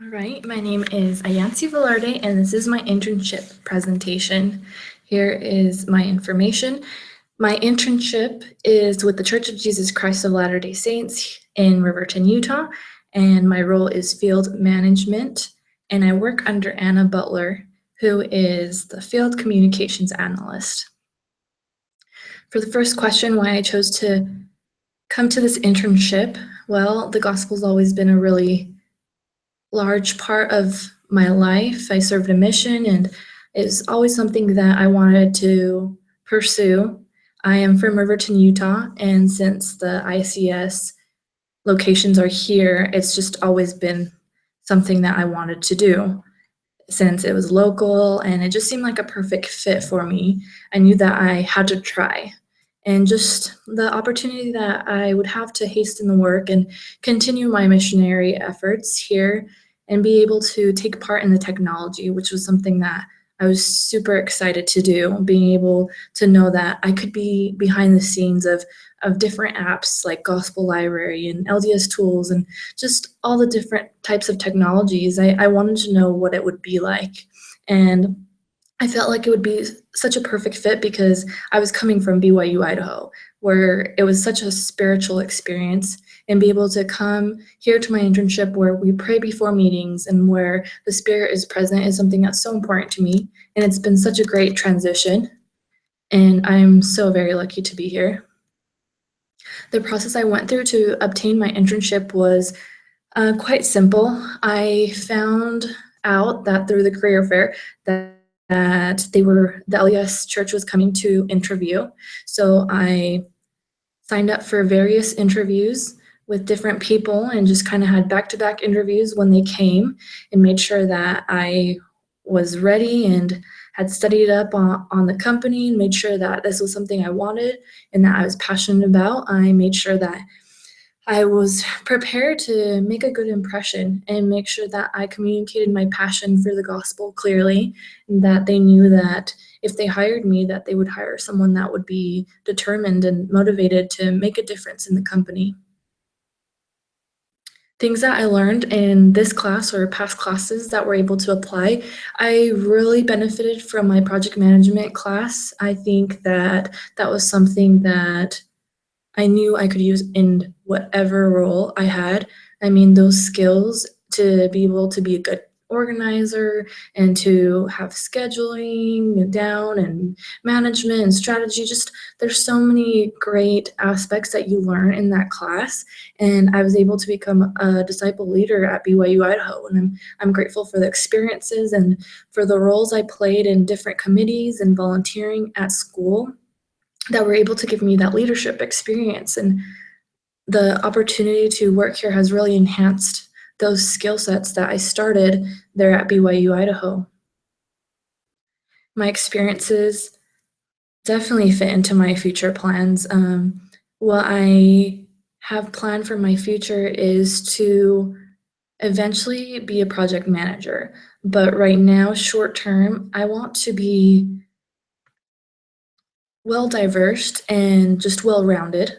All right, my name is Ayansi Velarde, and this is my internship presentation. Here is my information. My internship is with the Church of Jesus Christ of Latter-day Saints in Riverton, Utah, and my role is field management, and I work under Anna Butler, who is the field communications analyst. For the first question, why I chose to come to this internship, well, the gospel's always been a really large part of my life. I served a mission, and it's always something that I wanted to pursue. I am from Riverton, Utah, and since the ICS locations are here, it's just always been something that I wanted to do since it was local and it just seemed like a perfect fit for me. I knew that I had to try. And just the opportunity that I would have to hasten the work and continue my missionary efforts here and be able to take part in the technology, which was something that I was super excited to do, being able to know that I could be behind the scenes of different apps like Gospel Library and LDS tools and just all the different types of technologies. I wanted to know what it would be like. And I felt like it would be such a perfect fit because I was coming from BYU, Idaho, where it was such a spiritual experience, and be able to come here to my internship where we pray before meetings and where the Spirit is present is something that's so important to me. And it's been such a great transition, and I'm so very lucky to be here. The process I went through to obtain my internship was quite simple. I found out that through the career fair that the LES church was coming to interview. So I signed up for various interviews with different people and just kind of had back-to-back interviews when they came and made sure that I was ready and had studied up on the company and made sure that this was something I wanted and that I was passionate about. I made sure that I was prepared to make a good impression and make sure that I communicated my passion for the gospel clearly, and that they knew that if they hired me, that they would hire someone that would be determined and motivated to make a difference in the company. Things that I learned in this class or past classes that were able to apply, I really benefited from my project management class. I think that that was something that I knew I could use in whatever role I had. I mean, those skills to be able to be a good organizer and to have scheduling down and management and strategy, just there's so many great aspects that you learn in that class. And I was able to become a disciple leader at BYU Idaho, and I'm grateful for the experiences and for the roles I played in different committees and volunteering at school that were able to give me that leadership experience. And the opportunity to work here has really enhanced those skill sets that I started there at BYU Idaho. My experiences definitely fit into my future plans. What I have planned for my future is to eventually be a project manager. But right now, short term, I want to be well diverse and just well rounded.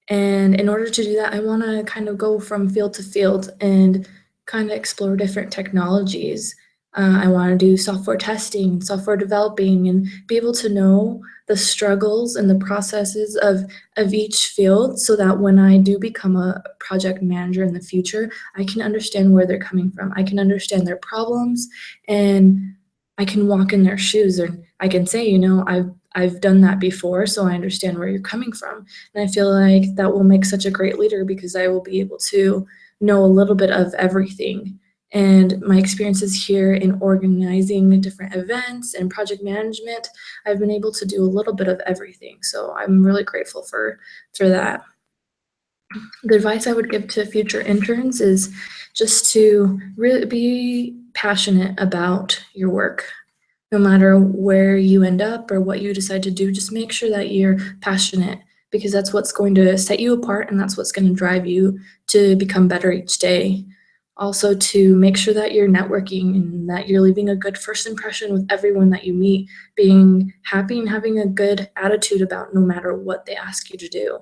And in order to do that, I want to kind of go from field to field and kind of explore different technologies. I want to do software testing, software developing, and be able to know the struggles and the processes of each field so that when I do become a project manager in the future, I can understand where they're coming from. I can understand their problems, and I can walk in their shoes, and I can say, I've done that before, so I understand where you're coming from. And I feel like that will make such a great leader because I will be able to know a little bit of everything. And my experiences here in organizing different events and project management, I've been able to do a little bit of everything. So I'm really grateful for that. The advice I would give to future interns is just to really be passionate about your work. No matter where you end up or what you decide to do, just make sure that you're passionate, because that's what's going to set you apart and that's what's going to drive you to become better each day. Also, to make sure that you're networking and that you're leaving a good first impression with everyone that you meet, being happy and having a good attitude about no matter what they ask you to do.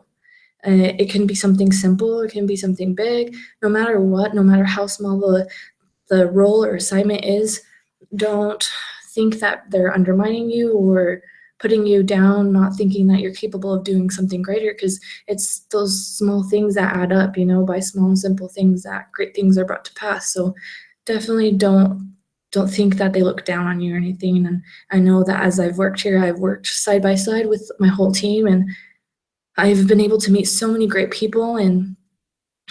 It can be something simple, it can be something big, no matter what, no matter how small the the role or assignment is, don't think that they're undermining you or putting you down, not thinking that you're capable of doing something greater, because it's those small things that add up, by small and simple things that great things are brought to pass. So definitely don't think that they look down on you or anything. And I know that as I've worked here, I've worked side by side with my whole team, and I've been able to meet so many great people, and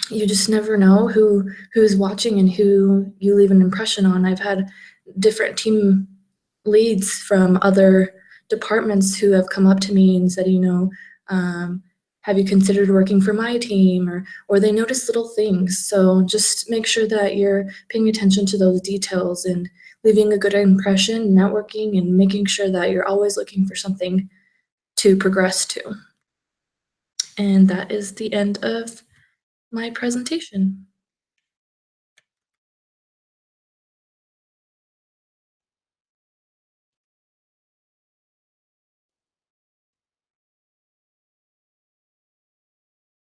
you just never know who's watching and who you leave an impression on. I've had different team leads from other departments who have come up to me and said, have you considered working for my team? Or they notice little things. So just make sure that you're paying attention to those details and leaving a good impression, networking, and making sure that you're always looking for something to progress to. And that is the end of my presentation.